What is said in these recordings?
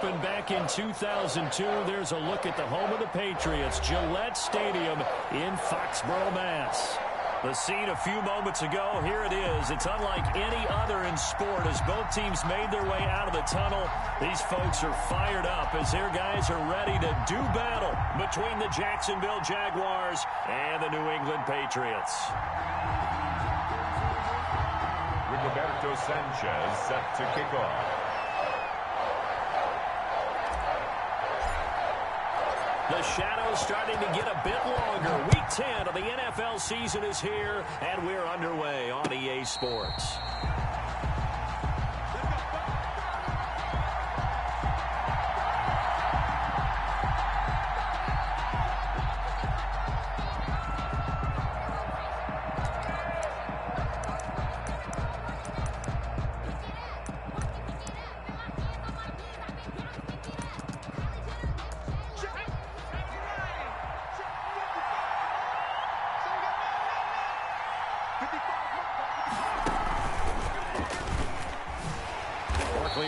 opened back in 2002. There's a look at the home of the Patriots, Gillette Stadium in Foxborough, Mass. The scene a few moments ago, here it is. It's unlike any other in sport as both teams made their way out of the tunnel. These folks are fired up as their guys are ready to do battle between the Jacksonville Jaguars and the New England Patriots. Roberto Sanchez set to kick off. The shadow's starting to get a bit longer. Week 10 of the NFL season is here, and we're underway on EA Sports.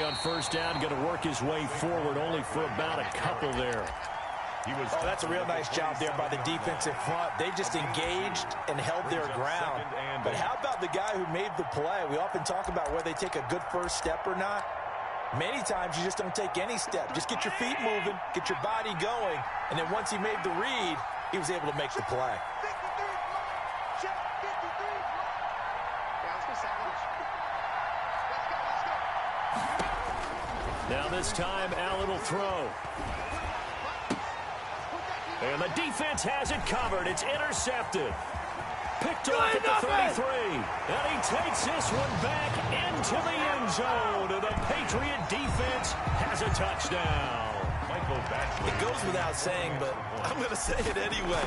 On first down, going to work his way forward, only for about a couple there. That's a real nice job there by the defensive front. They just engaged and held their ground. But how about the guy who made the play? We often talk about whether they take a good first step or not. Many times you just don't take any step. Just get your feet moving, get your body going, and then once he made the read, he was able to make the play. Now this time, Allen will throw. And the defense has it covered. It's intercepted. Picked off at the 33. And he takes this one back into the end zone. And the Patriot defense has a touchdown. It goes without saying, but I'm going to say it anyway.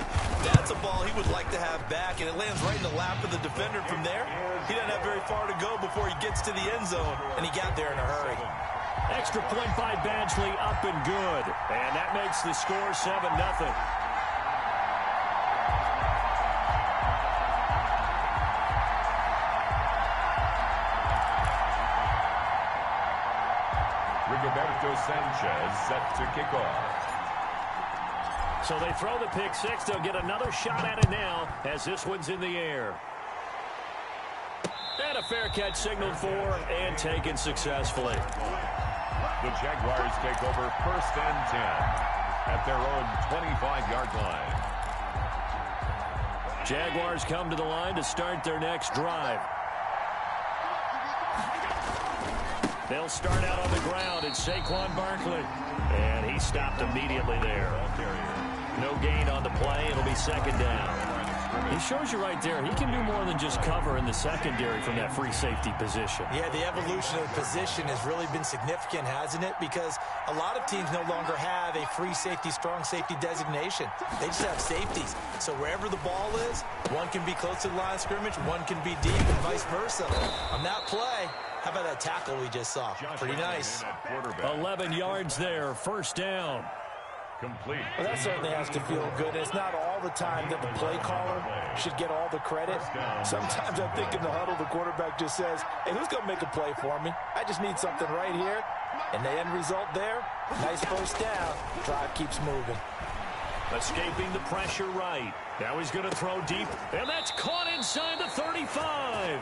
That's a ball he would like to have back, and it lands right in the lap of the defender from there. He doesn't have very far to go before he gets to the end zone, and he got there in a hurry. Extra point by Badgley, up and good. And that makes the score 7-0. Roberto Sanchez set to kick off. So they throw the pick six. They'll get another shot at it now as this one's in the air. And a fair catch signaled for and taken successfully. The Jaguars take over 1st and 10 at their own 25-yard line. Jaguars come to the line to start their next drive. They'll start out on the ground. It's Saquon Barkley. And he stopped immediately there. No gain on the play. It'll be second down. He shows you right there, he can do more than just cover in the secondary from that free safety position. Yeah, the evolution of the position has really been significant, hasn't it? Because a lot of teams no longer have a free safety, strong safety designation. They just have safeties. So wherever the ball is, one can be close to the line of scrimmage, one can be deep, and vice versa. On that play, how about that tackle we just saw? Pretty nice. 11 yards there, first down. Complete. Well, that certainly has to feel good. It's not all the time that the play caller should get all the credit. Sometimes I think in the huddle, the quarterback just says, hey, who's going to make a play for me? I just need something right here. And the end result there, nice first down. Drive keeps moving. Escaping the pressure right. Now he's going to throw deep, and that's caught inside the 35.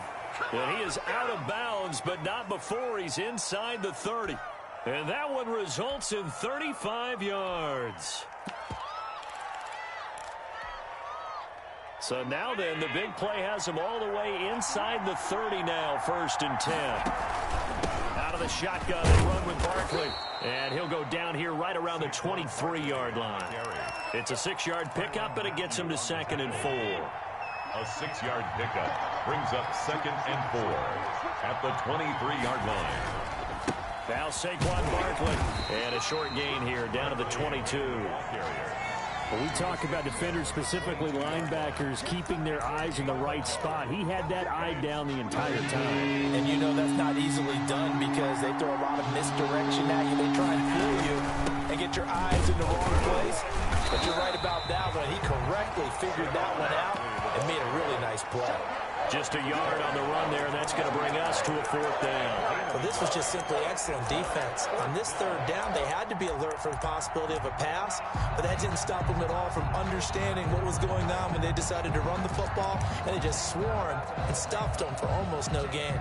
And he is out of bounds, but not before he's inside the 30. And that one results in 35 yards. So now then, the big play has him all the way inside the 30 now, 1st and 10. Out of the shotgun, they run with Barkley. And he'll go down here right around the 23-yard line. It's a 6-yard pickup, and it gets him to 2nd and 4. A 6-yard pickup brings up 2nd and 4 at the 23-yard line. Now Saquon Barkley, and a short gain here down to the 22. Well, we talk about defenders, specifically linebackers, keeping their eyes in the right spot. He had that eye down the entire time. And you know that's not easily done because they throw a lot of misdirection at you. They try and fool you and get your eyes in the wrong place. But you're right about that one. He correctly figured that one out and made a really nice play. Just a yard on the run there, and that's going to bring us to a 4th down. Well, this was just simply excellent defense. On this 3rd down, they had to be alert for the possibility of a pass, but that didn't stop them at all from understanding what was going on when they decided to run the football, and they just swarmed and stuffed them for almost no gain.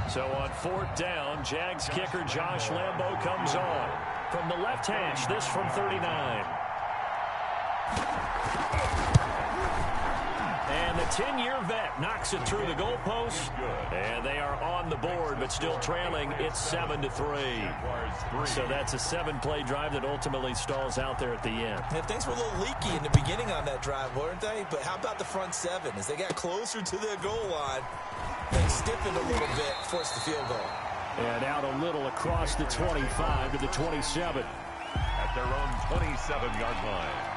So on 4th down, Jags kicker Josh Lambo comes on. From the left hash, this from 39. And the 10-year vet knocks it through the goalpost. And they are on the board, but still trailing. It's 7-3. So that's a 7-play drive that ultimately stalls out there at the end. And things were a little leaky in the beginning on that drive, weren't they? But how about the front 7? As they got closer to their goal line, they stiffened a little bit, forced the field goal. And out a little across the 25 to the 27. At their own 27-yard line.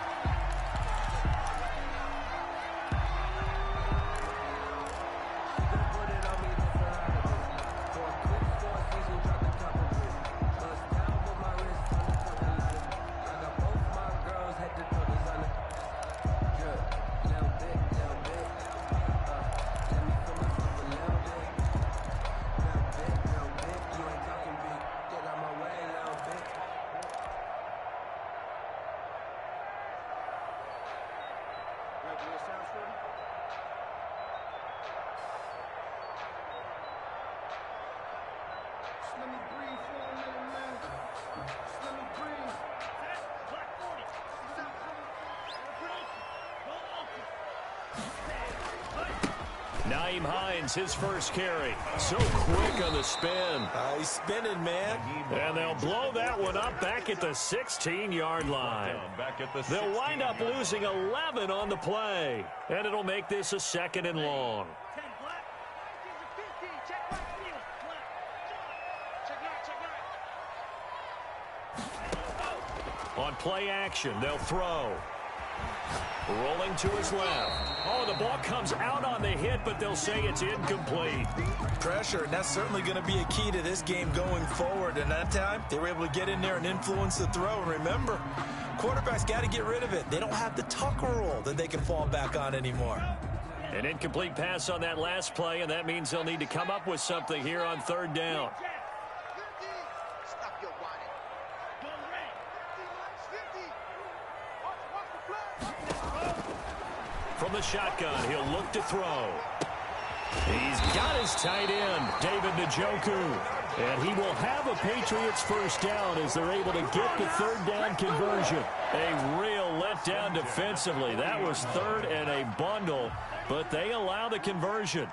Nyheim Hines, his first carry. So quick on the spin. He's spinning, man. And they'll blow that one up back at the 16-yard line. They'll wind up losing 11 on the play. And it'll make this a 2nd and long. On play action, they'll throw. Rolling to his left. Oh, the ball comes out on the hit, but they'll say it's incomplete. Pressure, and that's certainly going to be a key to this game going forward. And that time, they were able to get in there and influence the throw. And remember, quarterbacks got to get rid of it. They don't have the tucker roll that they can fall back on anymore. An incomplete pass on that last play, and that means they'll need to come up with something here on 3rd down. From the shotgun, he'll look to throw. He's got his tight end, David Njoku. And he will have a Patriots first down as they're able to get the 3rd down conversion. A real letdown defensively. That was 3rd and a bundle, but they allow the conversion.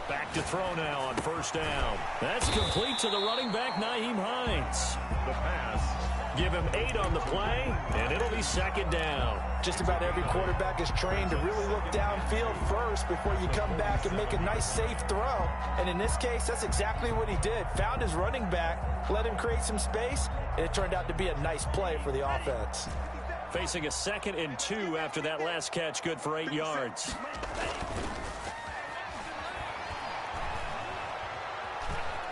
Back to throw now on 1st down. That's complete to the running back, Nyheim Hines. The pass. Give him 8 on the play, and it'll be 2nd down. Just about every quarterback is trained to really look downfield first before you come back and make a nice, safe throw. And in this case, that's exactly what he did. Found his running back, let him create some space, and it turned out to be a nice play for the offense. Facing a 2nd and 2 after that last catch, good for 8 yards.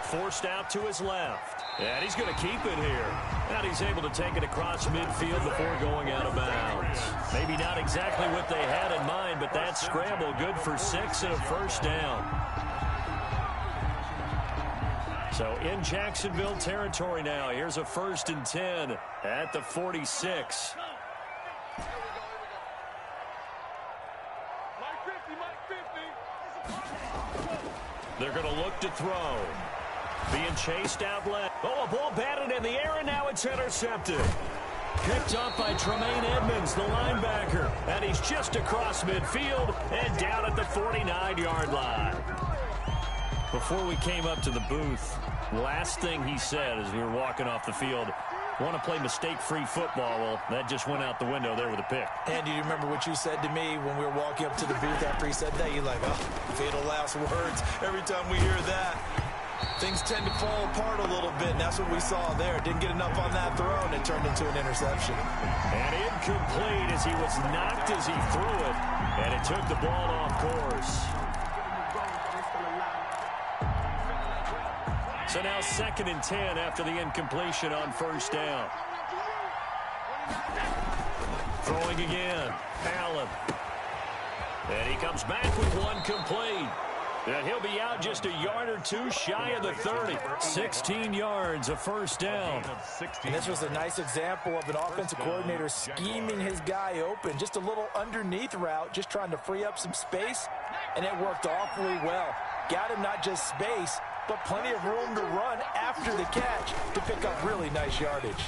Forced out to his left. And he's going to keep it here. And he's able to take it across midfield before going out of bounds. Maybe not exactly what they had in mind, but that scramble good for 6 and a 1st down. So in Jacksonville territory now. Here's a 1st and 10 at the 46. They're going to look to throw. Being chased out left. Oh, a ball batted in the air, and now it's intercepted. Picked up by Tremaine Edmonds, the linebacker. And he's just across midfield and down at the 49-yard line. Before we came up to the booth, last thing he said as we were walking off the field, want to play mistake-free football. Well, that just went out the window there with a pick. And do you remember what you said to me when we were walking up to the booth after he said that? You're like, oh, fatal last words. Every time we hear that, things tend to fall apart a little bit, and that's what we saw there. Didn't get enough on that throw, and it turned into an interception. And incomplete as he was knocked as he threw it, and it took the ball off course. So now 2nd and 10 after the incompletion on first down. Throwing again. Allen. And he comes back with one complete. And he'll be out just a yard or two shy of the 30. 16 yards, a first down. And this was a nice example of an offensive coordinator scheming his guy open. Just a little underneath route, just trying to free up some space, and it worked awfully well. Got him not just space, but plenty of room to run after the catch to pick up really nice yardage.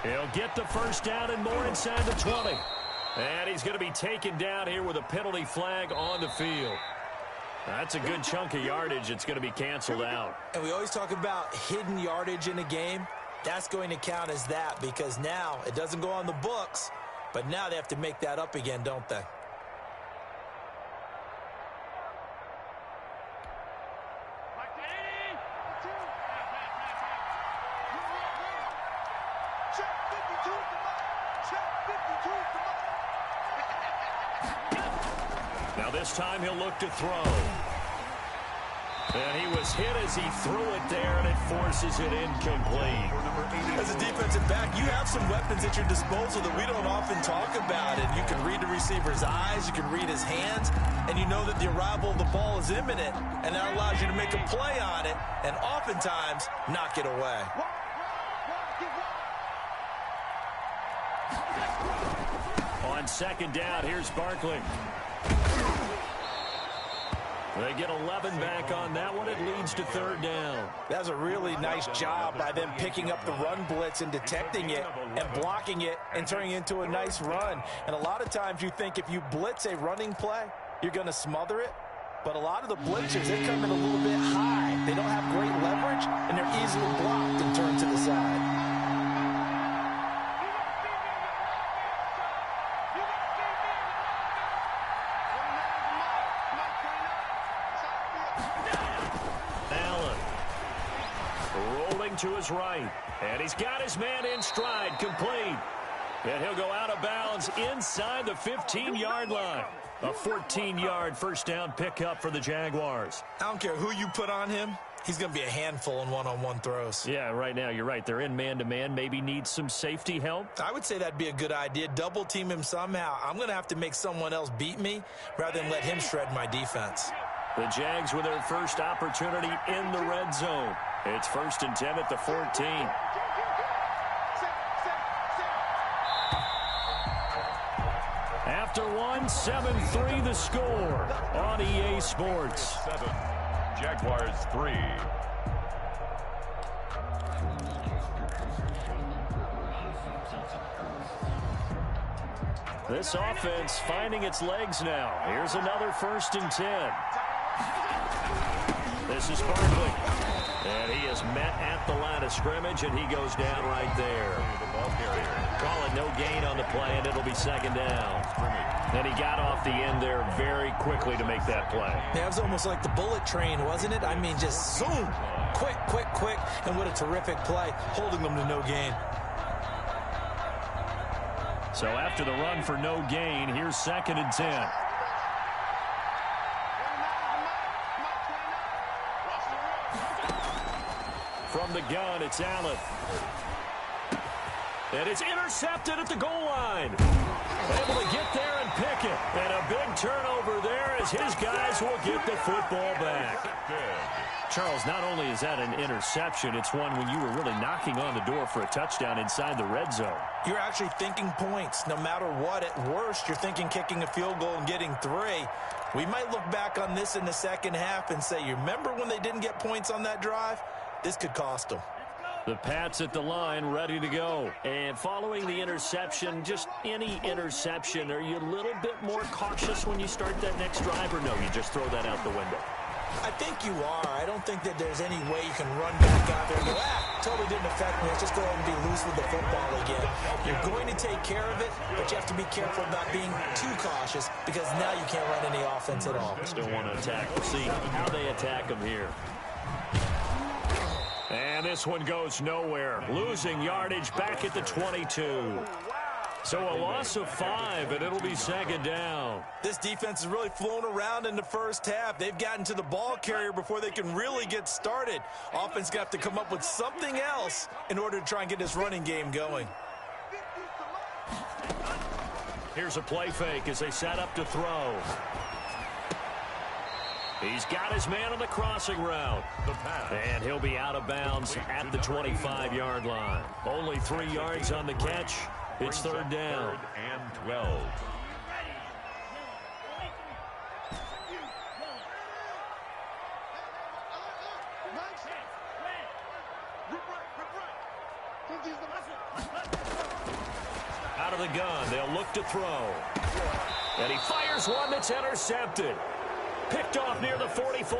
He'll get the first down and more inside the 20. And he's going to be taken down here with a penalty flag on the field. That's a good chunk of yardage. It's going to be canceled out. And we always talk about hidden yardage in a game. That's going to count as that because now it doesn't go on the books, but now they have to make that up again, don't they? Now this time he'll look to throw. And he was hit as he threw it there, and it forces it incomplete. As a defensive back, you have some weapons at your disposal that we don't often talk about. And you can read the receiver's eyes, you can read his hands, and you know that the arrival of the ball is imminent. And that allows you to make a play on it, and oftentimes knock it away. On second down, here's Barkley. They get 11 back on that one. It leads to third down. That was a really nice job by them picking up the run blitz and detecting it and blocking it and turning it into a nice run. And a lot of times you think if you blitz a running play, you're going to smother it. But a lot of the blitzers, they come in a little bit high. They don't have great leverage, and they're easily blocked and turned to the side. To his right, and he's got his man in stride, complete, and he'll go out of bounds inside the 15-yard line. A 14-yard first down pickup for the Jaguars. I don't care who you put on him, he's going to be a handful in one-on-one throws. Yeah, right now you're right. They're in man-to-man, maybe needs some safety help. I would say that'd be a good idea. Double team him somehow. I'm going to have to make someone else beat me rather than let him shred my defense. The Jags with their first opportunity in the red zone. It's 1st and 10 at the 14. After one, 7-3 the score on EA Sports. 7, Jaguars 3. This offense finding its legs now. Here's another 1st and 10. This is Barkley. And he is met at the line of scrimmage, and he goes down right there. Call it no gain on the play, and it'll be 2nd down. And he got off the end there very quickly to make that play. Yeah, it was almost like the bullet train, wasn't it? I mean, just zoom. Quick, quick, quick. And what a terrific play, holding them to no gain. So after the run for no gain, here's 2nd and 10. From the gun, it's Allen. And it's intercepted at the goal line. Able to get there and pick it. And a big turnover there as his guys will get the football back. Charles, not only is that an interception, it's one when you were really knocking on the door for a touchdown inside the red zone. You're actually thinking points. No matter what, at worst, you're thinking kicking a field goal and getting 3. We might look back on this in the second half and say, you remember when they didn't get points on that drive? This could cost them. The Pats at the line, ready to go. And following the interception, just any interception, are you a little bit more cautious when you start that next drive, or no, you just throw that out the window? I think you are. I don't think that there's any way you can run back out there and go, totally didn't affect me. Let's just go ahead and be loose with the football again. You're going to take care of it, but you have to be careful about being too cautious because now you can't run any offense at all. Still want to attack. We'll see how they attack them here. And this one goes nowhere. Losing yardage back at the 22. So a loss of 5, and it'll be second down. This defense has really flown around in the first half. They've gotten to the ball carrier before they can really get started. Offense going to have to come up with something else in order to try and get this running game going. Here's a play fake as they set up to throw. He's got his man on the crossing route. And he'll be out of bounds at the 25-yard line. Only 3 yards on the catch. It's third down. 3rd and 12. Out of the gun, they'll look to throw. And he fires one that's intercepted. Picked off near the 44.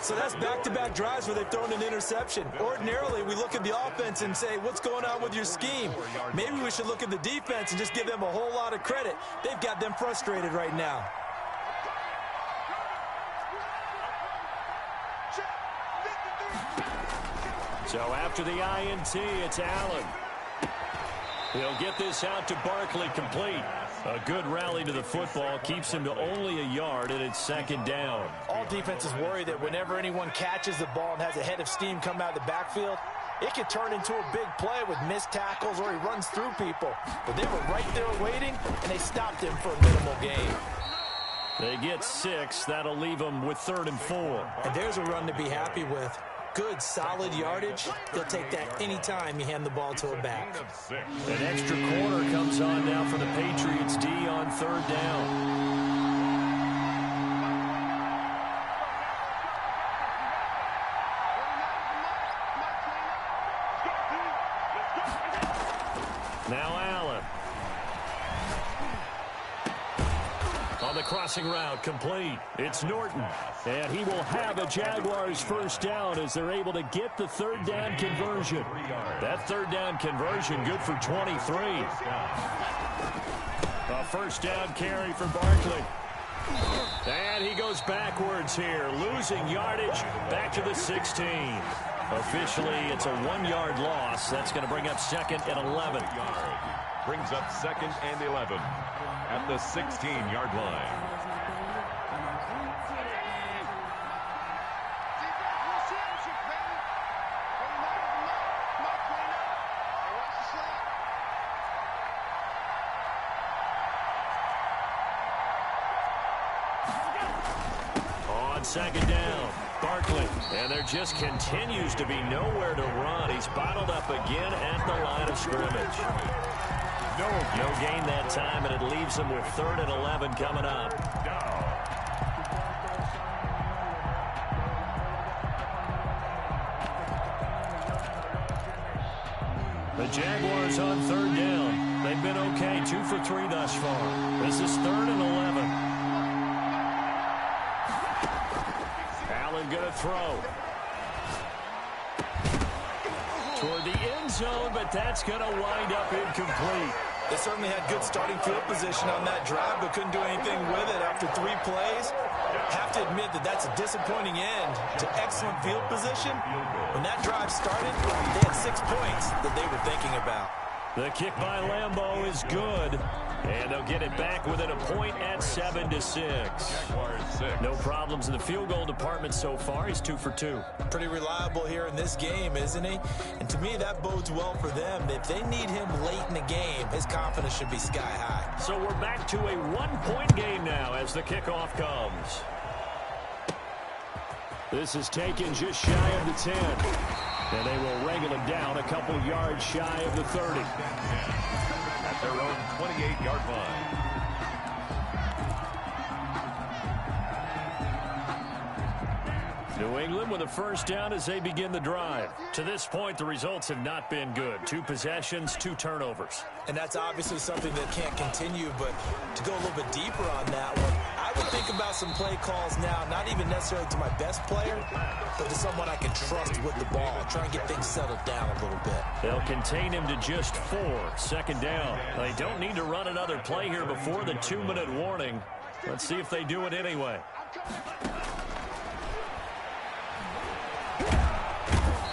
So that's back-to-back drives where they've thrown an interception. Ordinarily, we look at the offense and say, what's going on with your scheme? Maybe we should look at the defense and just give them a whole lot of credit. They've got them frustrated right now. So after the INT, it's Allen. He'll get this out to Barkley, complete. A good rally to the football keeps him to only a yard, and it's second down. All defenses worry that whenever anyone catches the ball and has a head of steam come out of the backfield, it could turn into a big play with missed tackles or he runs through people. But they were right there waiting, and they stopped him for a minimal gain. They get 6. That'll leave them with 3rd and 4. And there's a run to be happy with. Good, solid yardage. They'll take that anytime you hand the ball to a back. An extra corner comes on now for the Patriots D on 3rd down. Now Allen. On the crossing route, complete. It's Norton. And he will have a Jaguars first down as they're able to get the 3rd down conversion. That 3rd down conversion good for 23. A first down carry for Barkley. And he goes backwards here, losing yardage back to the 16. Officially, it's a 1-yard loss. That's going to bring up 2nd and 11. Brings up 2nd and 11 at the 16-yard line. On 2nd down, Barkley. And there just continues to be nowhere to run. He's bottled up again at the line of scrimmage. No gain that time, and it leaves him with 3rd and 11 coming up. The Jaguars on 3rd down. They've been okay, 2 for 3 thus far. This is 3rd and 11. Allen gonna throw. Toward the end zone, but that's gonna wind up incomplete. They certainly had good starting field position on that drive, but couldn't do anything with it after 3 plays. Have to admit that that's a disappointing end to excellent field position. When that drive started, they had 6 points that they were thinking about. The kick by Lambeau is good, and they'll get it back within a point at 7-6. No problems in the field goal department so far. He's 2 for 2. Pretty reliable here in this game, isn't he? And to me, that bodes well for them. If they need him late in the game, his confidence should be sky high. So we're back to a 1-point game now as the kickoff comes. This is taken just shy of the 10. And they will wrangle it down a couple yards shy of the 30. At their own 28-yard line. New England with a first down as they begin the drive. To this point, the results have not been good. 2 possessions, 2 turnovers. And that's obviously something that can't continue, but to go a little bit deeper on that one, I would think about some play calls now, not even necessarily to my best player, but to someone I can trust with the ball. Try and get things settled down a little bit. They'll contain him to just 4. Second down. They don't need to run another play here before the 2-minute warning. Let's see if they do it anyway.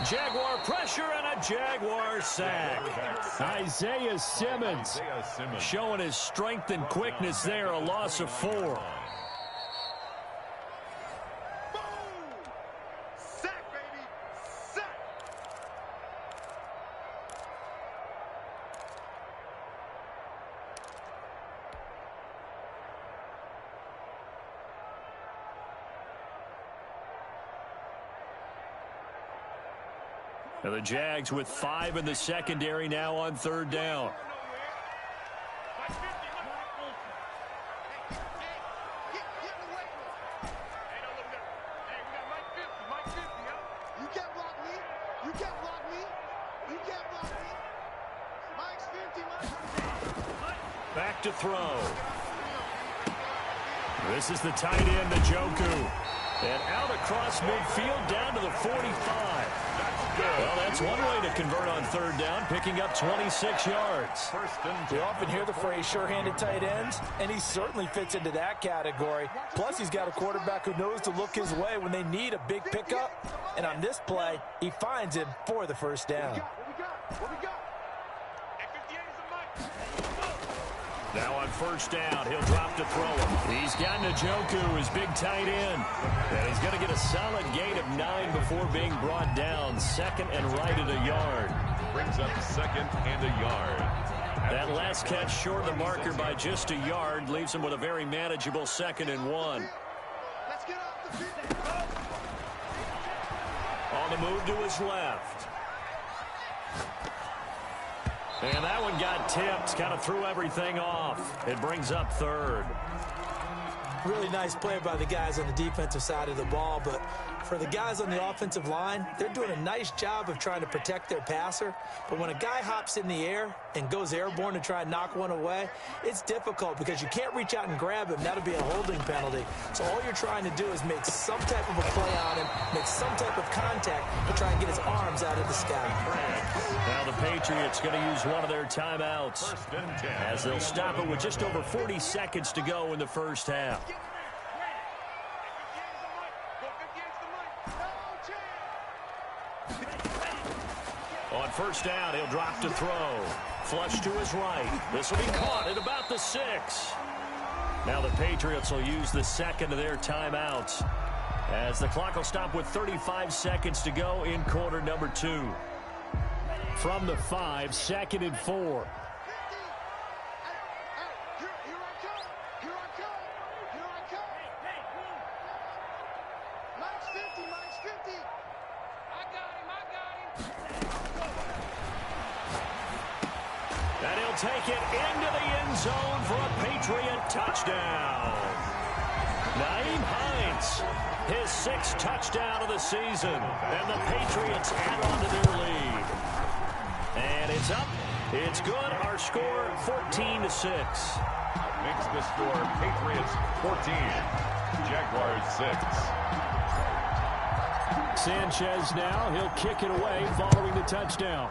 Jaguar pressure and a Jaguar sack. Isaiah Simmons showing his strength and quickness there, a loss of 4. And the Jags with 5 in the secondary now on 3rd down. Back to throw. This is the tight end, Njoku. And out across midfield down to the 45. Well, that's one way to convert on 3rd down, picking up 26 yards. We often hear the phrase sure-handed tight ends, and he certainly fits into that category. Plus, he's got a quarterback who knows to look his way when they need a big pickup. And on this play, he finds him for the 1st down. Now on 1st down, he'll drop to throw him. He's got Njoku, his big tight end. And he's going to get a solid gain of 9 before being brought down. 2nd and right at a yard. Brings up 2nd and a yard. That last catch short of the marker by just a yard leaves him with a very manageable 2nd and 1. On the move to his left. And that one got tipped, kind of threw everything off. It brings up 3rd. Really nice play by the guys on the defensive side of the ball, but for the guys on the offensive line, they're doing a nice job of trying to protect their passer. But when a guy hops in the air and goes airborne to try and knock one away, it's difficult because you can't reach out and grab him. That'll be a holding penalty. So all you're trying to do is make some type of a play on him, make some type of contact to try and get his arms out of the sky. Now the Patriots going to use one of their timeouts as they'll stop it with just over 40 seconds to go in the 1st half. On 1st down, he'll drop to throw. Flush to his right. This will be caught at about the 6. Now the Patriots will use the 2nd of their timeouts as the clock will stop with 35 seconds to go in quarter number 2. From the 5, 2nd and 4. And he'll take it into the end zone for a Patriot touchdown. Nyheim Hines, his 6th touchdown of the season. And the Patriots add on to their lead. And it's up. It's good. Our score, 14-6. Makes the score Patriots 14, Jaguars 6. Sanchez now. He'll kick it away following the touchdown.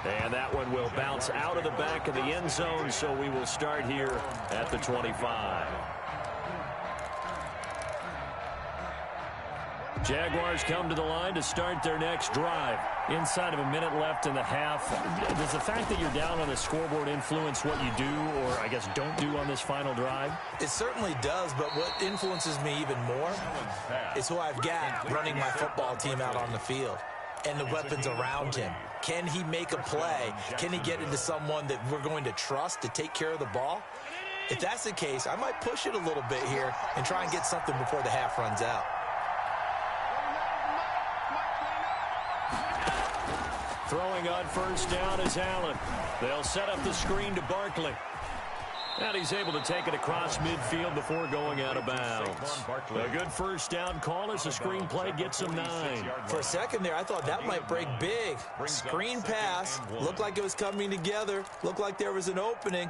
And that one will bounce out of the back of the end zone, so we will start here at the 25. Jaguars come to the line to start their next drive. Inside of a minute left in the half. Does the fact that you're down on the scoreboard influence what you do, or I guess don't do on this final drive? It certainly does, but what influences me even more is who I've got running my football team out on the field and the weapons around him. Can he make a play? Can he get into someone that we're going to trust to take care of the ball? If that's the case, I might push it a little bit here and try and get something before the half runs out. Throwing on 1st down is Allen. They'll set up the screen to Barkley. And he's able to take it across midfield before going out of bounds. A good 1st down call as the screen play gets him 9. For a second there, I thought that might break big. Screen pass, looked like it was coming together, looked like there was an opening.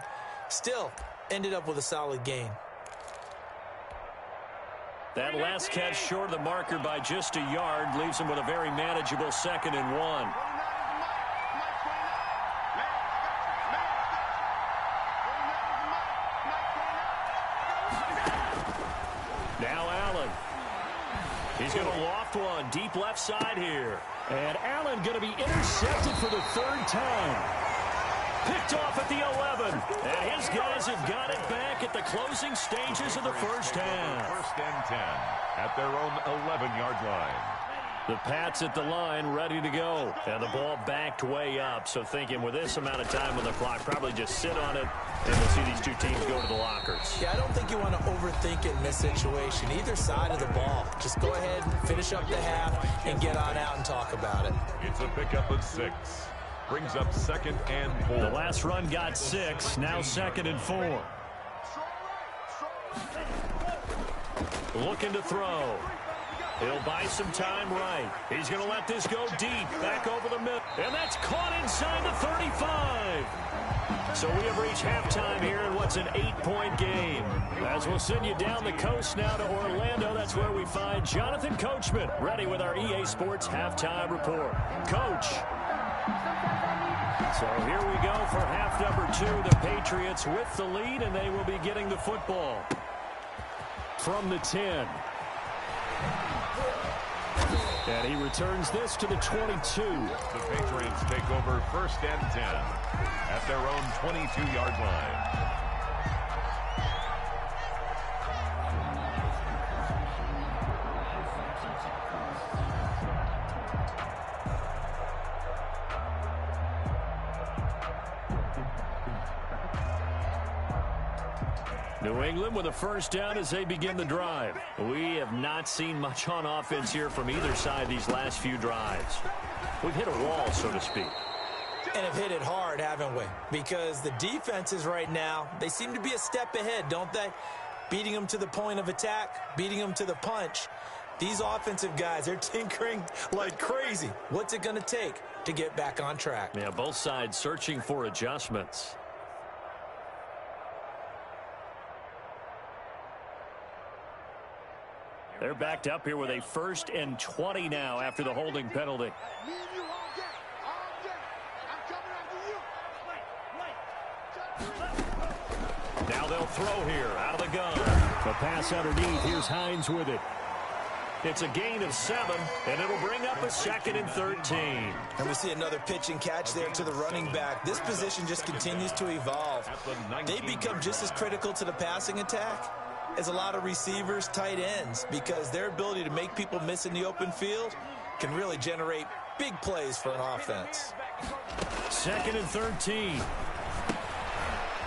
Still, ended up with a solid gain. That last catch short of the marker by just a yard leaves him with a very manageable 2nd and 1. He's going to loft one deep left side here. And Allen going to be intercepted for the third time. Picked off at the 11. And his guys have got it back at the closing stages of the first half. First and 10 at their own 11-yard line. The Pats at the line, ready to go. And the ball backed way up. So thinking with this amount of time on the clock, probably just sit on it, and we'll see these two teams go to the lockers. Yeah, I don't think you want to overthink it in this situation. Either side of the ball. Just go ahead and finish up the half and get on out and talk about it. It's a pickup of 6. Brings up 2nd and 4. The last run got 6. Now 2nd and 4. Looking to throw. He'll buy some time right. He's going to let this go deep, back over the middle. And that's caught inside the 35. So we have reached halftime here in what's an 8-point game. As we'll send you down the coast now to Orlando, that's where we find Jonathan Coachman, ready with our EA Sports Halftime Report. Coach. So here we go for half number 2. The Patriots with the lead, and they will be getting the football from the 10. And he returns this to the 22. The Patriots take over 1st and 10 at their own 22-yard line. New England with a first down as they begin the drive. We have not seen much on offense here from either side these last few drives. We've hit a wall, so to speak. And have hit it hard, haven't we? Because the defenses right now, they seem to be a step ahead, don't they? Beating them to the point of attack, beating them to the punch. These offensive guys, they're tinkering like crazy. What's it going to take to get back on track? Yeah, both sides searching for adjustments. They're backed up here with a 1st and 20 now after the holding penalty. Now they'll throw here out of the gun. The pass underneath. Here's Hines with it. It's a gain of 7, and it'll bring up a 2nd and 13. And we see another pitch and catch there to the running back. This position just continues to evolve. They become just as critical to the passing attack as a lot of receivers, tight ends, because their ability to make people miss in the open field can really generate big plays for an offense. 2nd and 13.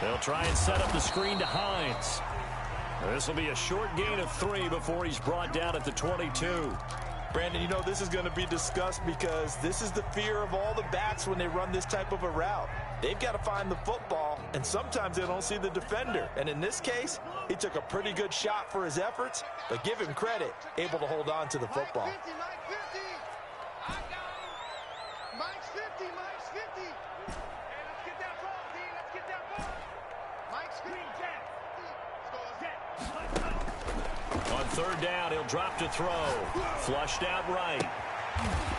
They'll try and set up the screen to Hines. This will be a short gain of 3 before he's brought down at the 22. Brandon, you know this is going to be discussed because this is the fear of all the backs when they run this type of a route. They've got to find the football, and sometimes they don't see the defender. And in this case, he took a pretty good shot for his efforts, but give him credit, able to hold on to the football. Mike's 50. Mike's 50. Hey, let's get that ball, D. Let's get that ball. Mike's 50. On 3rd down, he'll drop to throw. Flushed out right.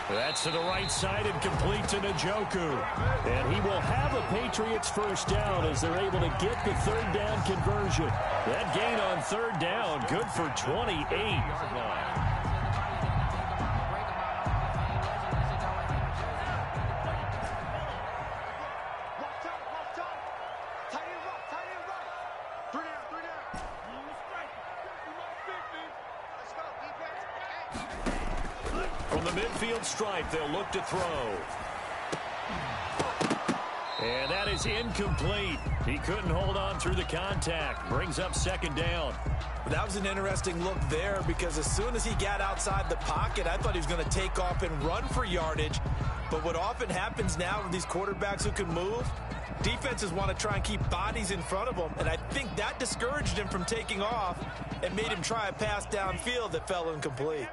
That's to the right side and complete to Njoku. And he will have a Patriots first down as they're able to get the 3rd down conversion. That gain on 3rd down, good for 28. From the midfield stripe, they'll look to throw. And that is incomplete. He couldn't hold on through the contact. Brings up 2nd down. That was an interesting look there because as soon as he got outside the pocket, I thought he was going to take off and run for yardage. But what often happens now with these quarterbacks who can move, defenses want to try and keep bodies in front of them. And I think that discouraged him from taking off and made him try a pass downfield that fell incomplete.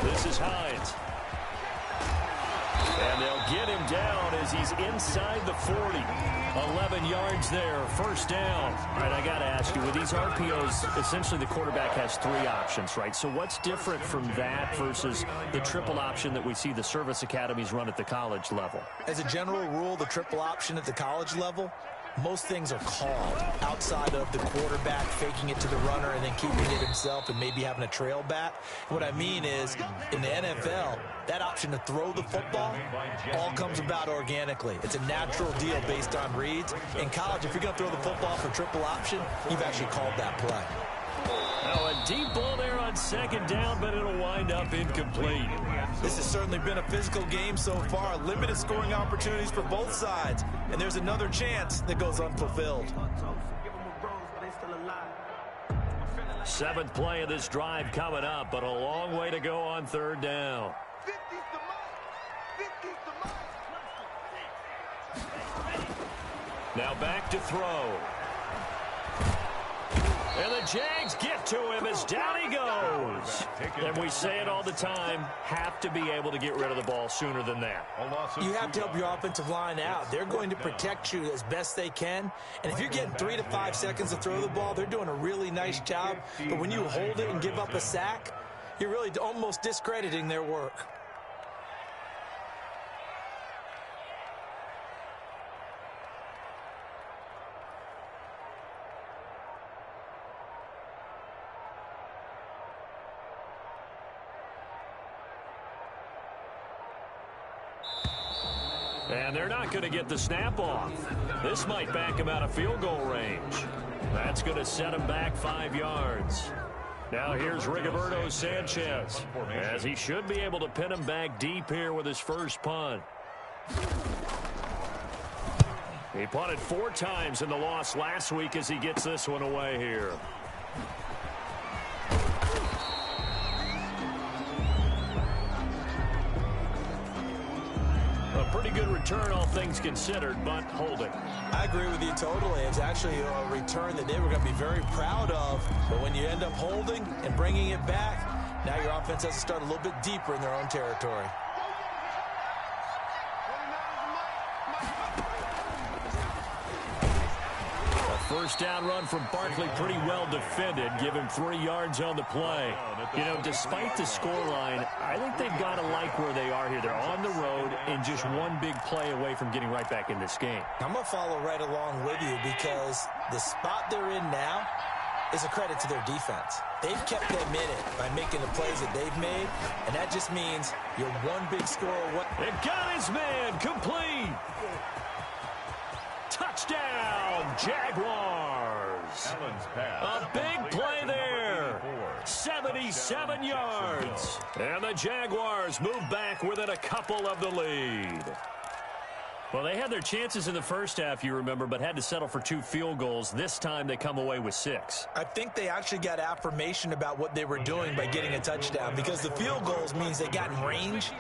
This is Hines. And they'll get him down as he's inside the 40. 11 yards there, first down. All right, I got to ask you, with these RPOs, essentially the quarterback has 3 options, right? So what's different from that versus the triple option that we see the service academies run at the college level? As a general rule, the triple option at the college level, most things are called outside of the quarterback faking it to the runner and then keeping it himself and maybe having a trail back. What I mean is, in the NFL, that option to throw the football all comes about organically. It's a natural deal based on reads. In college, if you're going to throw the football for triple option, you've actually called that play. Oh, a deep ball there on second down, but it'll wind up incomplete. This has certainly been a physical game so far. Limited scoring opportunities for both sides. And there's another chance that goes unfulfilled. Seventh play of this drive coming up, but a long way to go on third down. 50's the mark. 50's the mark. Now back to throw. And the Jags get to him as down he goes. And we say it all the time, have to be able to get rid of the ball sooner than that. You have to help your offensive line out. They're going to protect you as best they can. And if you're getting 3 to 5 seconds to throw the ball, they're doing a really nice job. But when you hold it and give up a sack, you're really almost discrediting their work. And they're not going to get the snap off. This might back him out of field goal range. That's going to set him back 5 yards. Now here's Rigoberto Sanchez, as he should be able to pin him back deep here with his first punt. He punted 4 times in the loss last week as he gets this one away here. Pretty good return, all things considered, but holding. I agree with you totally. It's actually a return that they were going to be very proud of. But when you end up holding and bringing it back, now your offense has to start a little bit deeper in their own territory. First down run from Barkley, pretty well defended. Give him 3 yards on the play. You know, despite the scoreline, I think they've got to like where they are here. They're on the road and just one big play away from getting right back in this game. I'm going to follow right along with you because the spot they're in now is a credit to their defense. They've kept them in it by making the plays that they've made, and that just means you're one big score away. It got his man complete. Touchdown, Jaguars. A big play there. 77 yards. And the Jaguars move back within a couple of the lead. Well, they had their chances in the first half, you remember, but had to settle for 2 field goals. This time they come away with 6. I think they actually got affirmation about what they were doing by getting a touchdown because the field goals means they got in range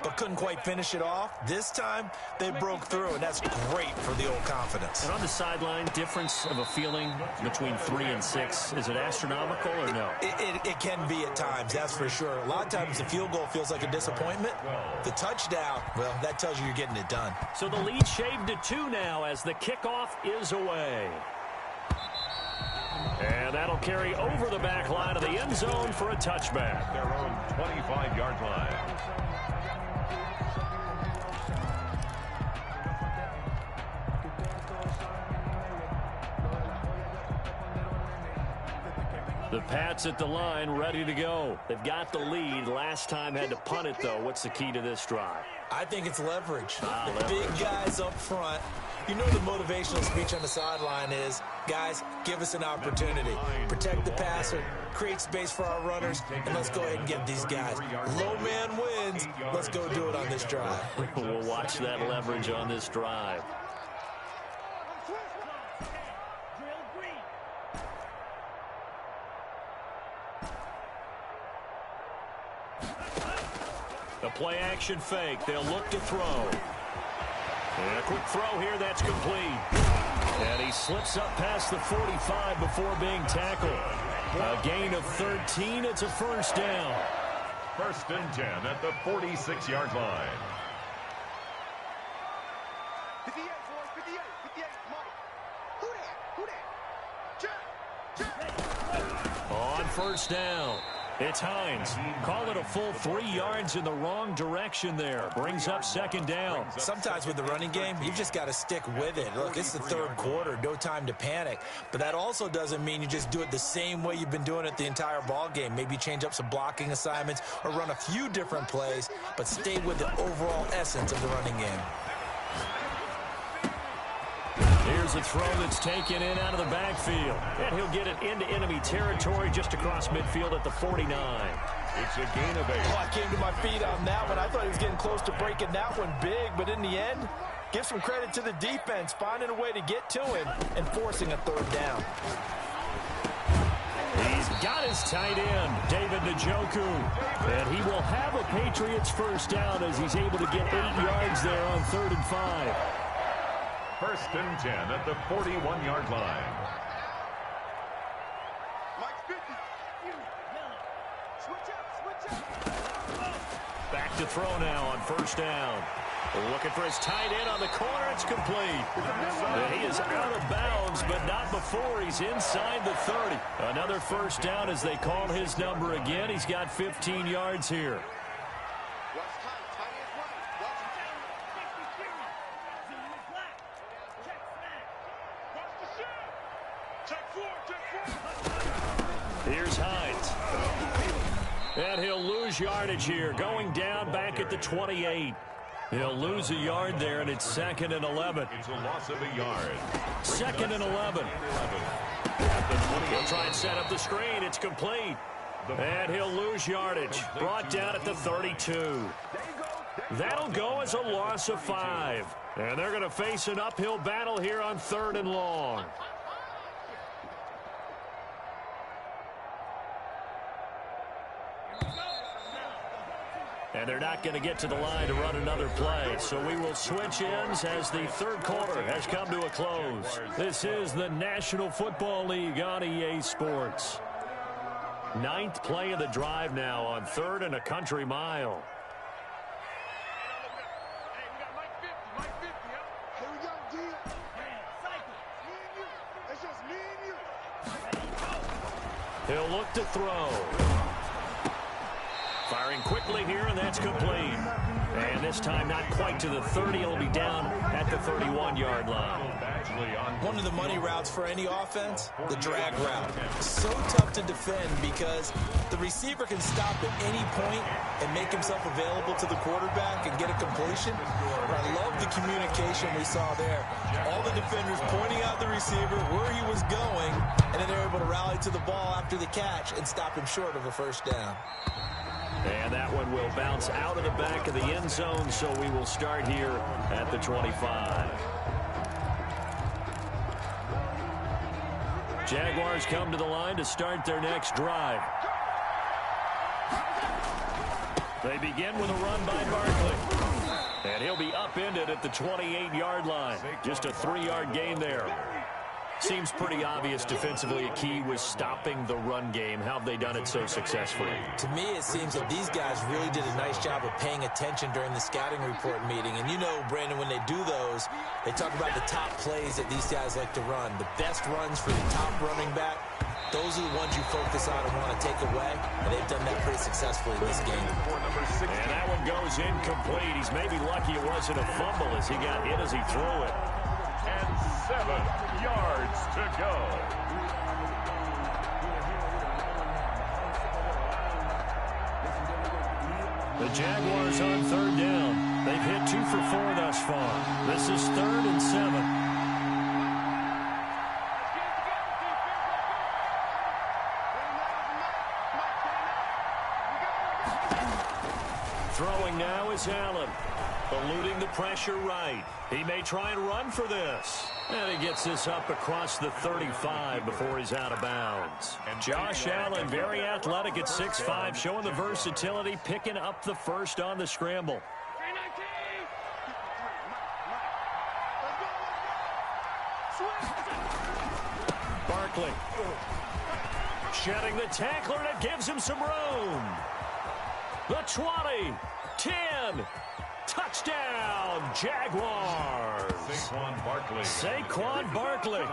but couldn't quite finish it off. This time they broke through, and that's great for the old confidence. And on the sideline, difference of a feeling between 3 and 6, is it astronomical or no? It can be at times, that's for sure. A lot of times the field goal feels like a disappointment. The touchdown, well, that tells you you're getting it done. So the lead shaved to 2 now as the kickoff is away. And that'll carry over the back line of the end zone for a touchback. Their own 25-yard line. The Pats at the line, ready to go. They've got the lead. Last time had to punt it, though. What's the key to this drive? I think it's leverage. The leverage. big guys up front. You know the motivational speech on the sideline is, guys, give us an opportunity. Protect the passer, create space for our runners, and let's go ahead and get these guys. Low man wins. Let's go do it on this drive. We'll watch that leverage on this drive. The play action fake. They'll look to throw. And a quick throw here. That's complete. And he slips up past the 45 before being tackled. A gain of 13. It's a first down. 1st and 10 at the 46-yard line. 58, boys, 58, 58, Mike. Who that? Check. On first down. It's Hines. Call it a full 3 yards in the wrong direction there. Brings up second down. Sometimes with the running game, you've just got to stick with it. Look, it's the third quarter. No time to panic. But that also doesn't mean you just do it the same way you've been doing it the entire ball game. Maybe change up some blocking assignments or run a few different plays, but stay with the overall essence of the running game. Here's a throw that's taken in out of the backfield. And he'll get it into enemy territory just across midfield at the 49. It's a gain of 8. Oh, I came to my feet on that one. I thought he was getting close to breaking that one big, but in the end, give some credit to the defense, finding a way to get to him and forcing a third down. He's got his tight end, David Njoku. And he will have a Patriots first down as he's able to get 8 yards there on 3rd and 5. 1st and 10 at the 41-yard line. Mike 50. Switch up. Back to throw now on 1st down. Looking for his tight end on the corner. It's complete. And he is out of bounds, but not before he's inside the 30. Another first down as they call his number again. He's got 15 yards here. Here's Hines. And he'll lose yardage here, going down back at the 28. He'll lose a yard there, and it's 2nd and 11. It's a loss of a yard. 2nd and 11. He'll try and set up the screen. It's complete. And he'll lose yardage. Brought down at the 32. That'll go as a loss of 5. And they're going to face an uphill battle here on 3rd and long. And they're not going to get to the line to run another play. So we will switch ends as the 3rd quarter has come to a close. This is the National Football League on EA Sports. 9th play of the drive now on 3rd and a country mile. Hey, we got Mike 50, Here we go, D. Me and you. It's just me and you. He'll look to throw. Firing quickly here, and that's complete. And this time not quite to the 30. He'll be down at the 31-yard line. One of the money routes for any offense, the drag route. So tough to defend because the receiver can stop at any point and make himself available to the quarterback and get a completion. But I love the communication we saw there. All the defenders pointing out the receiver, where he was going, and then they're able to rally to the ball after the catch and stop him short of a first down. And that one will bounce out of the back of the end zone, so we will start here at the 25. Jaguars come to the line to start their next drive. They begin with a run by Barkley. And he'll be upended at the 28-yard line. Just a 3-yard gain there. Seems pretty obvious defensively a key was stopping the run game. How have they done it so successfully? To me, it seems that these guys really did a nice job of paying attention during the scouting report meeting. And you know, Brandon, when they do those, they talk about the top plays that these guys like to run. The best runs for the top running back, those are the ones you focus on and want to take away. And they've done that pretty successfully in this game. And that one goes incomplete. He's maybe lucky it wasn't a fumble as he got hit as he threw it. And 7 yards to go. The Jaguars on 3rd down. They've hit 2 for 4 thus far. This is 3rd and 7. Throwing now is Allen. Eluding the pressure right. He may try and run for this. And he gets this up across the 35 before he's out of bounds. And Josh Allen, very athletic at 6'5", showing the versatility, picking up the first on the scramble. Barkley. Shedding the tackler, and it gives him some room. The 20, 10, Touchdown, Jaguars. Saquon Barkley,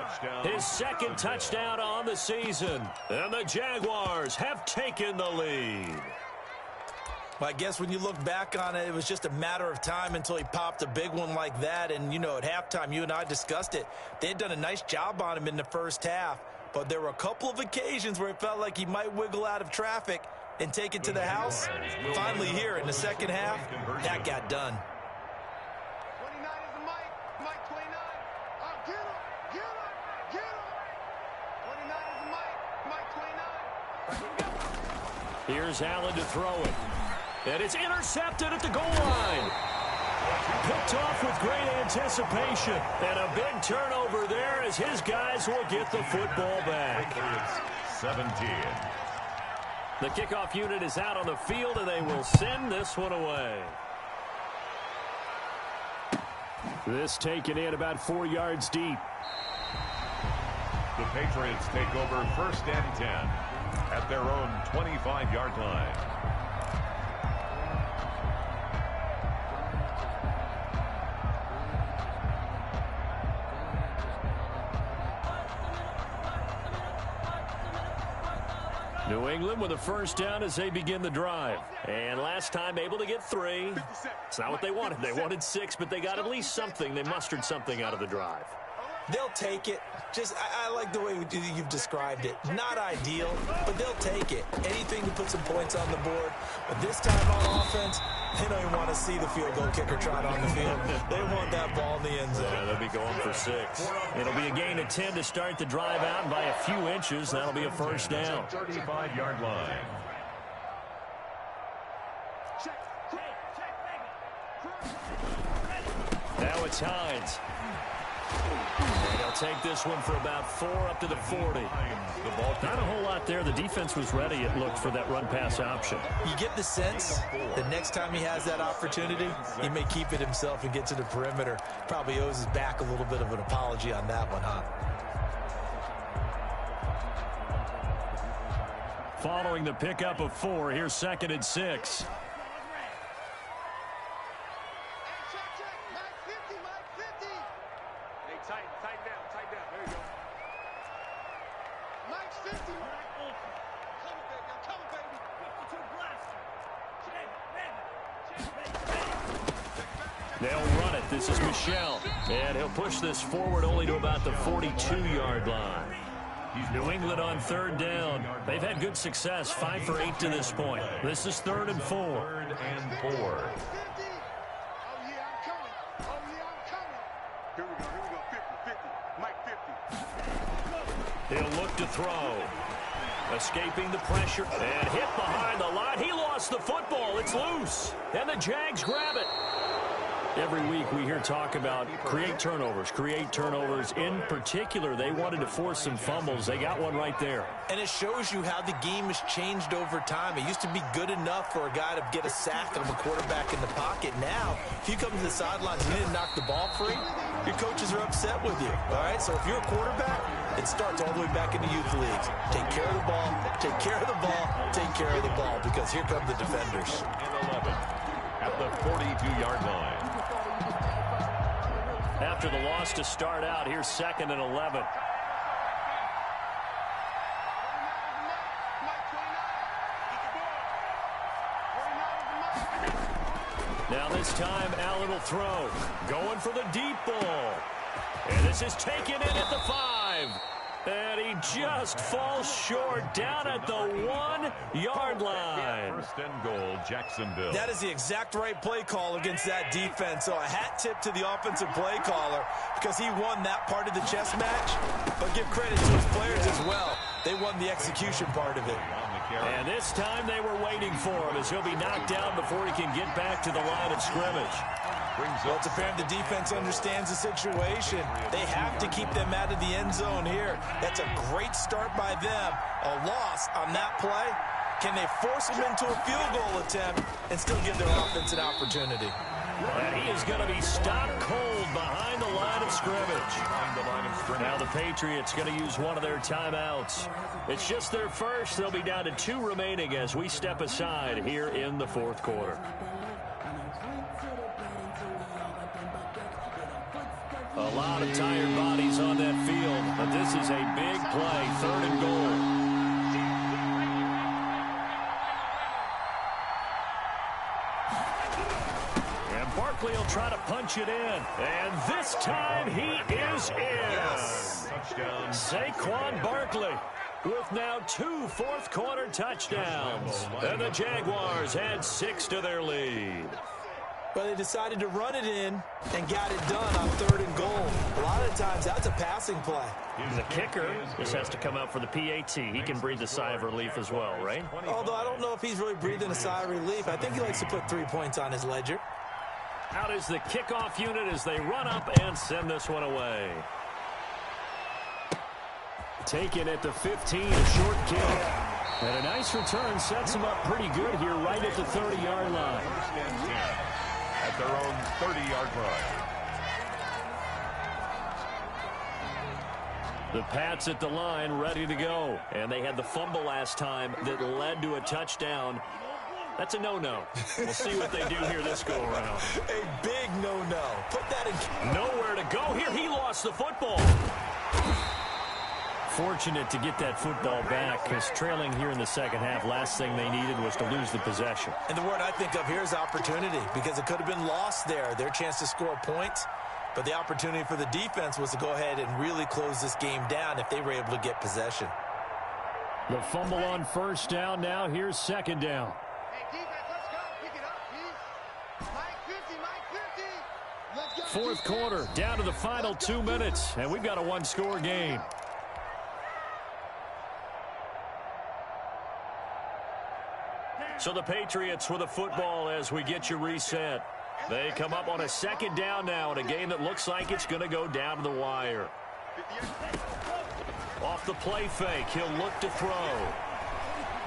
his second touchdown on the season. And the Jaguars have taken the lead. I guess when you look back on it, it was just a matter of time until he popped a big one like that. And, you know, at halftime, you and I discussed it. They had done a nice job on him in the first half. But there were a couple of occasions where it felt like he might wiggle out of traffic and take it to the house. Finally here in the second half, that got done. 29 is the Mike. Mike 29. Oh, get him. Get him. Get him. 29 is the Mike. Mike 29. Here's Allen to throw it. And it's intercepted at the goal line. Picked off with great anticipation. And a big turnover there as his guys will get the football back. 17. The kickoff unit is out on the field, and they will send this one away. This taken in about 4 yards deep. The Patriots take over 1st and 10 at their own 25-yard line. New England with a first down as they begin the drive. And last time able to get 3. It's not what they wanted. They wanted 6, but they got at least something. They mustered something out of the drive. They'll take it. I like the way you've described it. Not ideal, but they'll take it. Anything to put some points on the board. But this time on offense, they don't even want to see the field goal kicker trot on the field. They want that ball in the end zone. Yeah, they'll be going for 6. It'll be a gain of 10 to start the drive out, and by a few inches, that'll be a first down. 35-yard line. Now it's Hines. And he'll take this one for about 4 up to the 40. Not a whole lot there. The defense was ready, it looked, for that run-pass option. You get the sense that next time he has that opportunity, he may keep it himself and get to the perimeter. Probably owes his back a little bit of an apology on that one, huh? Following the pickup of 4, here's 2nd and 6. They'll run it. This is Michel. And he'll push this forward only to about the 42-yard line. New England on 3rd down. They've had good success, 5 for 8 to this point. This is 3rd and 4. 3rd and 4. Oh, yeah, I'm coming. Oh, yeah, I'm coming. Here we go. 50. Mike 50. He'll look to throw. Escaping the pressure and hit behind the line. He lost the football. It's loose. And the Jags grab it. Every week we hear talk about create turnovers. In particular, they wanted to force some fumbles. They got one right there. And it shows you how the game has changed over time. It used to be good enough for a guy to get a sack of a quarterback in the pocket. Now, if you come to the sidelines and you didn't knock the ball free, your coaches are upset with you. All right, so if you're a quarterback, it starts all the way back in the youth leagues. Take care of the ball, take care of the ball, take care of the ball, because here come the defenders. And 11 at the 42-yard line. After the loss to start out, here's 2nd and 11. Now this time, Allen will throw. Going for the deep ball. And this is taken in at the 5. And he just falls short down at the 1-yard line. 1st and goal, Jacksonville. That is the exact right play call against that defense. So a hat tip to the offensive play caller because he won that part of the chess match. But give credit to his players as well. They won the execution part of it. And this time they were waiting for him as he'll be knocked down before he can get back to the line of scrimmage. Well, it's apparent the defense understands the situation. They have to keep them out of the end zone here. That's a great start by them. A loss on that play. Can they force them into a field goal attempt and still give their offense an opportunity? And he is going to be stopped cold behind the line of scrimmage. Now the Patriots going to use one of their timeouts. It's just their first. They'll be down to 2 remaining as we step aside here in the 4th quarter. A lot of tired bodies on that field, but this is a big play, 3rd and goal. And Barkley will try to punch it in. And this time he is in. Yes. Touchdown. Saquon Barkley with now 2 fourth-quarter touchdowns. And the Jaguars add 6 to their lead. But they decided to run it in and got it done on 3rd and goal. A lot of times, that's a passing play. The kicker just has to come out for the PAT. He can breathe a sigh of relief as well, right? Although I don't know if he's really breathing a sigh of relief. I think he likes to put 3 points on his ledger. Out is the kickoff unit as they run up and send this one away. Taken at the 15, a short kick. And a nice return sets him up pretty good here right at the 30-yard line. At their own 30-yard line. The Pats at the line ready to go. And they had the fumble last time that led to a touchdown. That's a no-no. We'll see what they do here this go-around. A big no-no. Put that in. Nowhere to go here. He lost the football. Fortunate to get that football back because trailing here in the second half, last thing they needed was to lose the possession. And the word I think of here is opportunity because it could have been lost there. Their chance to score points. But the opportunity for the defense was to go ahead and really close this game down if they were able to get possession. The fumble on 1st down. Now here's 2nd down. Hey, defense, let's go. Pick it up, please. Mike 50, Mike 50. Let's go. 4th quarter, down to the final 2 minutes, and we've got a 1-score game. So the Patriots with the football as we get you reset. They come up on a 2nd down now in a game that looks like it's going to go down to the wire. Off the play fake, he'll look to throw.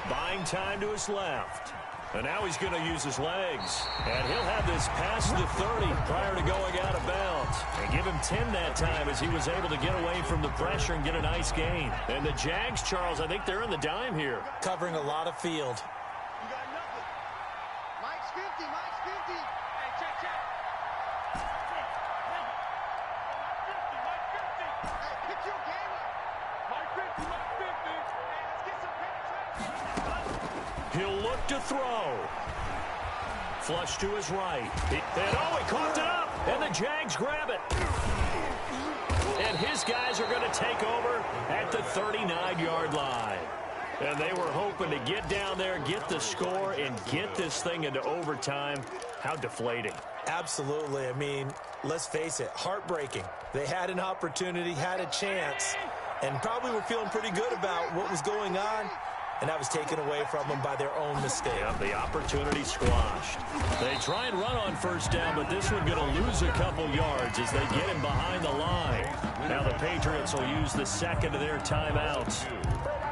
Buying time to his left. And now he's going to use his legs. And he'll have this past the 30 prior to going out of bounds. And give him 10 that time as he was able to get away from the pressure and get a nice gain. And the Jags, Charles, I think they're in the dime here. Covering a lot of field. You got nothing. Mike's 50, Mike's 50. Hey, check, check. Hey, pick your game up. Mike 50, Mike 50. Hey, let's get some penetration. He'll look to throw. Flush to his right. And oh, he coughed it up. And the Jags grab it. And his guys are going to take over at the 39-yard line. And they were hoping to get down there, get the score, and get this thing into overtime. How deflating. Absolutely. I mean, let's face it, heartbreaking. They had an opportunity, had a chance, and probably were feeling pretty good about what was going on, and that was taken away from them by their own mistake. Yep, the opportunity squashed. They try and run on 1st down, but this one going to lose a couple yards as they get him behind the line. Now the Patriots will use the 2nd of their timeouts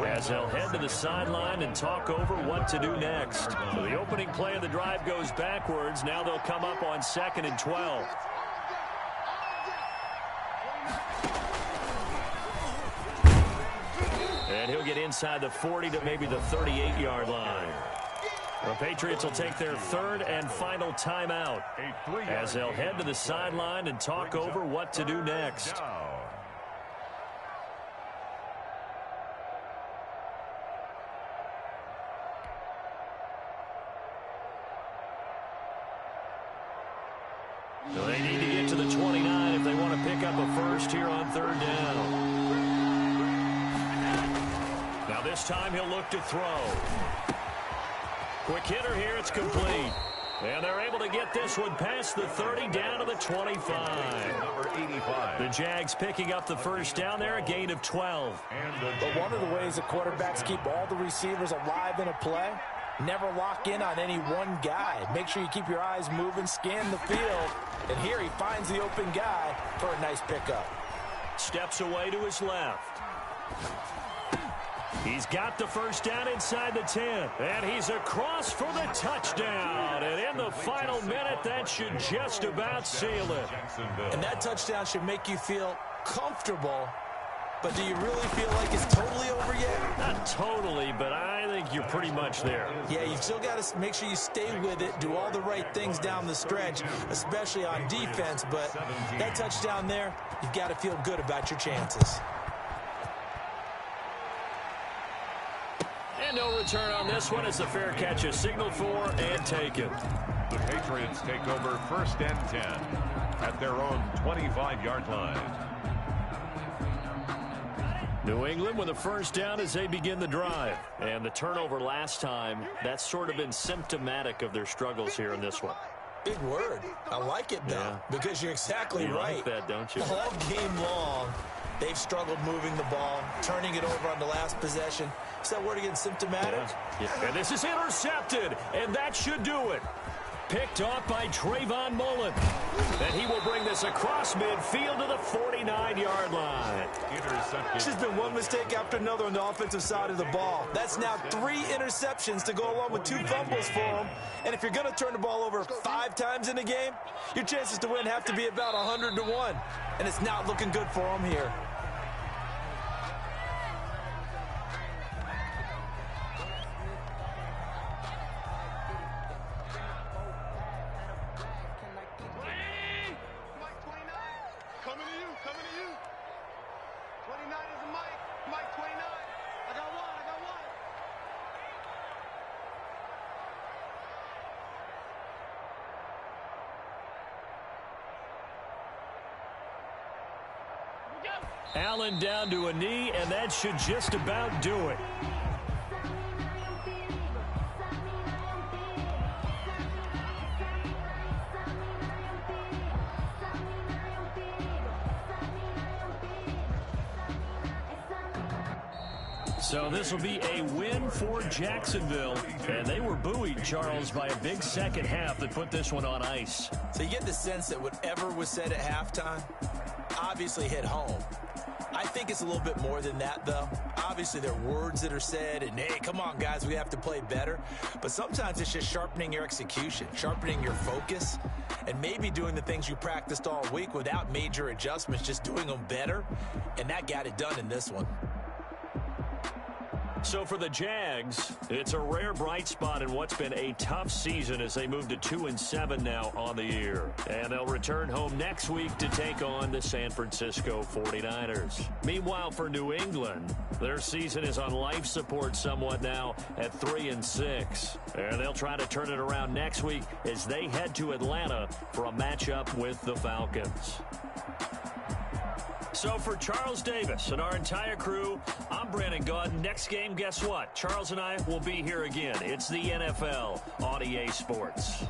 as they'll head to the sideline and talk over what to do next. So the opening play of the drive goes backwards. Now they'll come up on 2nd and 12. And he'll get inside the 40 to maybe the 38-yard line. The Patriots will take their 3rd and final timeout as they'll head to the sideline and talk over what to do next. So they need to get to the 29 if they want to pick up a first here on 3rd down. Now this time he'll look to throw. Quick hitter here, it's complete. And they're able to get this one past the 30 down to the 25. Number 85. The Jags picking up the 1st down there, a gain of 12. But one of the ways that quarterbacks keep all the receivers alive in a play, never lock in on any one guy. Make sure you keep your eyes moving, scan the field, and here he finds the open guy for a nice pickup. Steps away to his left. He's got the 1st down inside the 10, and he's across for the touchdown. And in the final minute, that should just about seal it. And that touchdown should make you feel comfortable, but do you really feel like it's totally over yet? Not totally, but I think think you're pretty much there. Yeah, you've still got to make sure you stay with it, do all the right things down the stretch, especially on defense. But that touchdown there, you've got to feel good about your chances. And no return on this one. It's a fair catch, a signal for, and taken. The Patriots take over 1st and 10 at their own 25-yard line. New England with a first down as they begin the drive. And the turnover last time, that's sort of been symptomatic of their struggles here in this one. Big word. I like it, though, because you're exactly right. You like that, don't you? All game long, they've struggled moving the ball, turning it over on the last possession. Is that word again, symptomatic? Yeah. And this is intercepted, and that should do it. Picked off by Trayvon Mullen. And he will bring this across midfield to the 49-yard line. Interception. It's just been one mistake after another on the offensive side of the ball. That's now 3 interceptions to go along with 2 fumbles for him. And if you're going to turn the ball over 5 times in a game, your chances to win have to be about 100 to 1. And it's not looking good for him here. Allen down to a knee, and that should just about do it. So this will be a win for Jacksonville. And they were buoyed, Charles, by a big second half that put this one on ice. So you get the sense that whatever was said at halftime obviously hit home. I think it's a little bit more than that, though. Obviously, there are words that are said, and, hey, come on, guys, we have to play better. But sometimes it's just sharpening your execution, sharpening your focus, and maybe doing the things you practiced all week without major adjustments, just doing them better. And that got it done in this one. So for the Jags, it's a rare bright spot in what's been a tough season as they move to 2-7 now on the year. And they'll return home next week to take on the San Francisco 49ers. Meanwhile, for New England, their season is on life support somewhat now at 3-6. And they'll try to turn it around next week as they head to Atlanta for a matchup with the Falcons. So for Charles Davis and our entire crew, I'm Brandon Gaudin. Next game, guess what? Charles and I will be here again. It's the NFL on EA Sports.